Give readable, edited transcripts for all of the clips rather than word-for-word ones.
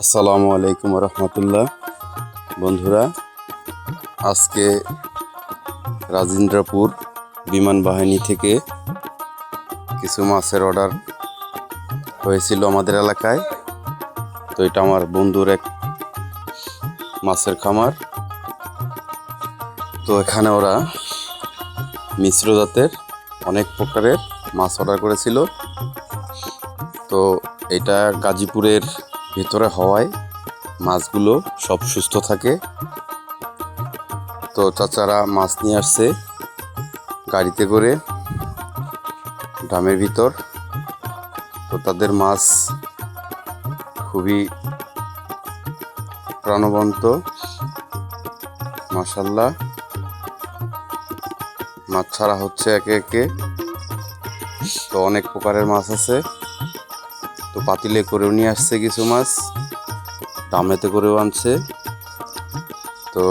আসসালামু আলাইকুম রহমতুল্লাহ। বন্ধুরা, আজকে রাজেন্দ্রপুর বিমান বাহিনী থেকে কিছু মাছের অর্ডার হয়েছিল আমাদের এলাকায়। তো এটা আমার বন্ধুর এক মাছের খামার। তো এখানে ওরা মিশ্র জাতের অনেক প্রকারের মাছ অর্ডার করেছিল। তো এটা গাজীপুরের ভিতরে হওয়ায় মাছগুলো সব সুস্থ থাকে। তো চাচারা মাছ নিয়ে আসছে গাড়িতে করে ড্রামের ভিতর। তো তাদের মাছ খুবই প্রাণবন্ত, মাশাআল্লাহ। মাছ ছাড়া হচ্ছে একে একে। তো অনেক প্রকারের মাছ আছে। তো পাতিলে করেও নিয়ে আসছে কিছু মাছ, ড্রামেতে করেও আনছে। তো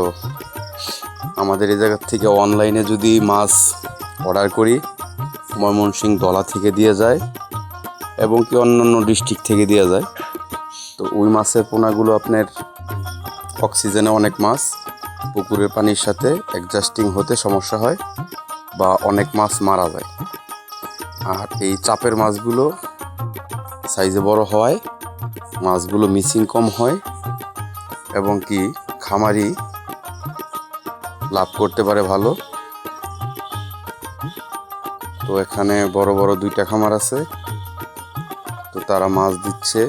আমাদের এই জায়গার থেকে অনলাইনে যদি মাছ অর্ডার করি, ময়মনসিংহ দলা থেকে দিয়ে যায় এবং কি অন্যান্য ডিস্ট্রিক্ট থেকে দিয়ে যায়। তো ওই মাছের পোনাগুলো আপনার অক্সিজেনে অনেক মাছ পুকুরের পানির সাথে অ্যাডজাস্টিং হতে সমস্যা হয় বা অনেক মাছ মারা যায়। আর এই চাপের মাছগুলো সাইজে বড় হওয়ায় মাছগুলো মিসিং কম হয় এবং কি খামারি লাভ করতে পারে ভালো। তো এখানে বড় বড় দুইটা খামার আছে। তো তারা মাছ দিচ্ছে,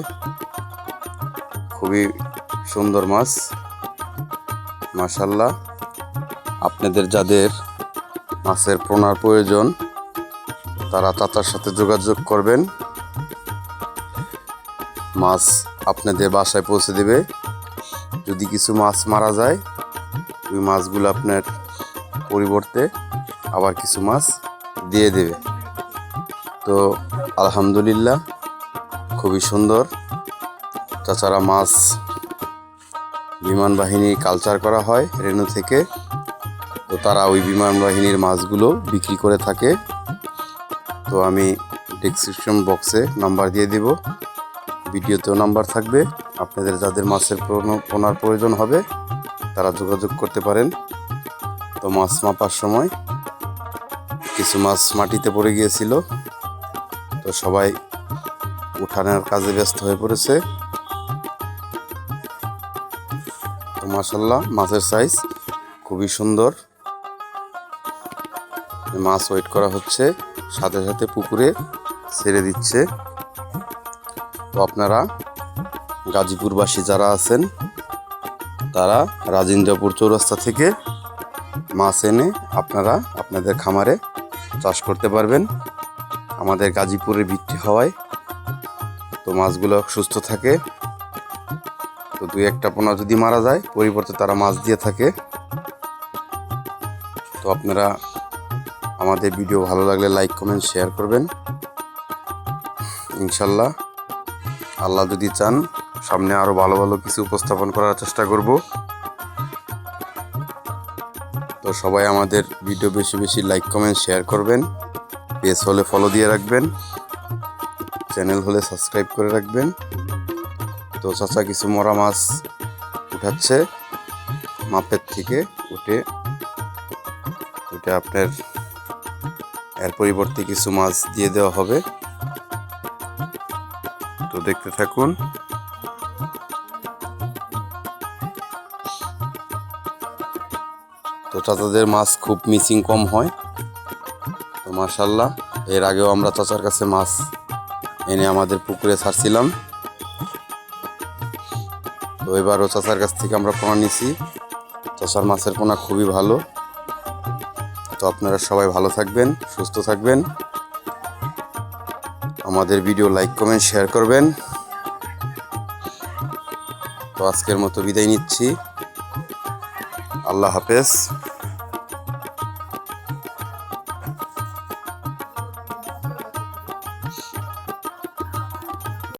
খুবই সুন্দর মাছ, মাশাআল্লাহ। আপনাদের যাদের মাছের পোনার প্রয়োজন তারা চাচার সাথে যোগাযোগ করবেন। মাছ আপনাদের বাসায় পৌঁছে দেবে। যদি কিছু মাছ মারা যায়, ওই মাছগুলো আপনার পরিবর্তে আবার কিছু মাছ দিয়ে দেবে। তো আলহামদুলিল্লাহ, খুবই সুন্দর। চাচারা মাছ বিমান বাহিনী কালচার করা হয় রেনু থেকে। তো তারা ওই বিমান বাহিনীর মাছগুলো বিক্রি করে থাকে। তো আমি ডেসক্রিপশন বক্সে নাম্বার দিয়ে দিব, ভিডিওতেও নাম্বার থাকবে। আপনাদের যাদের মাছের পোনার প্রয়োজন হবে তারা যোগাযোগ করতে পারেন। তো মাছ মাপার সময় কিছু মাছ মাটিতে পড়ে গিয়েছিল। তো সবাই উঠানোর কাজে ব্যস্ত হয়ে পড়েছে। তো মাশাআল্লাহ, মাছের সাইজ খুবই সুন্দর। মাছ ওয়েট করা হচ্ছে, সাথে সাথে পুকুরে ছেড়ে দিচ্ছে। তো আপনারা গাজীপুরবাসী যারা আছেন তারা রাজেন্দ্রপুর চৌরাস্তা থেকে মাছ এনে আপনারা আপনাদের খামারে চাষ করতে পারবেন। আমাদের গাজীপুরে বিক্রি হওয়ায় তো মাছগুলো সুস্থ থাকে। তো দুই একটা পোনা যদি মারা যায়, পরিবর্তে তারা মাছ দিয়ে থাকে। তো আপনারা আমাদের ভিডিও ভালো লাগলে লাইক কমেন্ট শেয়ার করবেন। ইনশাল্লাহ আল্লাহ যদি চান সামনে আরো ভালো ভালো কিছু উপস্থাপন করার চেষ্টা করব। তো সবাই আমাদের ভিডিও বেশি বেশি লাইক কমেন্ট শেয়ার করবেন। পেজ হলে ফলো দিয়ে রাখবেন, চ্যানেল হলে সাবস্ক্রাইব করে রাখবেন। তো চাচা কিছু মরা মাছ উঠাচ্ছে মাপের থেকে, উঠে আপনার এর পরিবর্তে কিছু মাছ দিয়ে দেওয়া হবে। তো দেখতে থাকুন। তো চাচাদের মাছ খুব মিসিং কম হয়। তো মাশাআল্লাহ, এর আগেও আমরা চাচার কাছে মাছ এনে আমাদের পুকুরে ছাড়ছিলাম। তো এবারও চাচার কাছ থেকে আমরা পোনা নিছি। চাচার মাছের পোনা খুবই ভালো। তো আপনারা সবাই ভালো থাকবেন, সুস্থ থাকবেন। আমাদের ভিডিও লাইক কমেন্ট শেয়ার করবেন। তো আজকের মতো বিদায় নিচ্ছি। আল্লাহ হাফেজ।